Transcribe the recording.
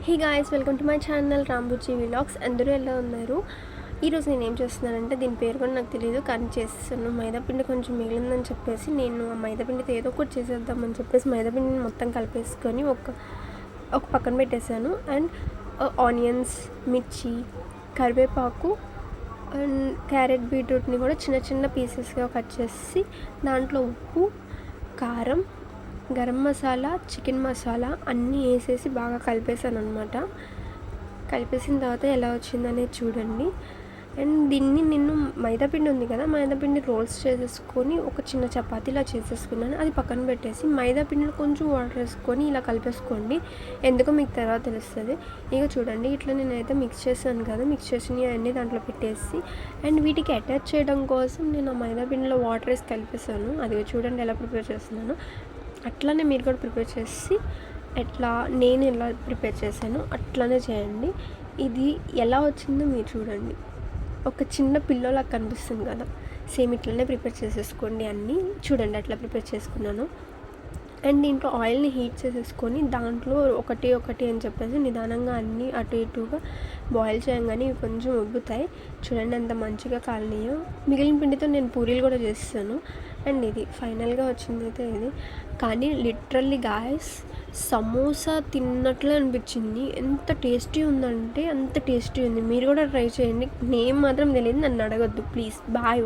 Hey guys, welcome to my channel Rambuji vlogs. అందరూ ఎలా ఉన్నారు? ఈరోజు నేను ఏం చేస్తున్నానంటే, దీని పేరు కూడా నాకు తెలియదు, కానీ చేస్తాను. మైదాపిండి కొంచెం మిగిలిందని చెప్పేసి నేను ఆ మైదాపిండితో ఏదో ఒకటి చేసేద్దామని చెప్పేసి మైదాపిండిని మొత్తం కలిపేసుకొని ఒక పక్కన పెట్టేశాను. అండ్ ఆనియన్స్, మిర్చి, కరివేపాకు అండ్ క్యారెట్, బీట్రూట్ని కూడా చిన్న చిన్న పీసెస్గా కట్ చేసి దాంట్లో ఉప్పు, కారం, గరం మసాలా, చికెన్ మసాలా అన్నీ వేసేసి బాగా కలిపేసాను అనమాట. కలిపేసిన తర్వాత ఎలా వచ్చిందనేది చూడండి. అండ్ దీన్ని నేను మైదాపిండి ఉంది కదా, మైదాపిండి రోల్స్ చేసేసుకొని ఒక చిన్న చపాతీలా చేసేసుకున్నాను. అది పక్కన పెట్టేసి మైదాపిండిలో కొంచెం వాటర్ వేసుకొని ఇలా కలిపేసుకోండి. ఎందుకో మీకు తర్వాత తెలుస్తుంది. ఇక చూడండి, ఇట్లా నేనైతే మిక్స్ చేశాను కదా, మిక్స్ చేసినవి అన్నీ దాంట్లో పెట్టేసి అండ్ వీటికి అటాచ్ చేయడం కోసం నేను ఆ మైదాపిండిలో వాటర్ వేసి కలిపేసాను. అది చూడండి ఎలా ప్రిపేర్ చేస్తున్నాను. అట్లానే మీరు కూడా ప్రిపేర్ చేసి నేను ఎలా ప్రిపేర్ చేశానో అట్లానే చేయండి. ఇది ఎలా వచ్చిందో మీరు చూడండి. ఒక చిన్న పిల్లోలా కనిపిస్తుంది కదా, సేమ్ ఇట్లనే ప్రిపేర్ చేసేసుకోండి అన్నీ. చూడండి అట్లా ప్రిపేర్ చేసుకున్నాను. అండ్ దీంట్లో ఆయిల్ని హీట్ చేసేసుకొని దాంట్లో ఒకటి అని చెప్పేసి నిదానంగా అన్నీ అటు ఇటుగా బాయిల్ చేయగానే ఇవి కొంచెం ఉబ్బుతాయి. చూడండి ఎంత మంచిగా కాలినాయో. మిగిలిన పిండితో నేను పూరీలు కూడా చేస్తాను. అండ్ ఇది ఫైనల్గా వచ్చింది అయితే ఇది. కానీ లిటరల్లీ గాయస్, సమోసా తిన్నట్లే అనిపించింది. ఎంత టేస్టీ ఉందంటే అంత టేస్టీ ఉంది. మీరు కూడా ట్రై చేయండి. నేమ్ మాత్రం తెలియదు, నన్ను అడగొద్దు ప్లీజ్. బాయ్.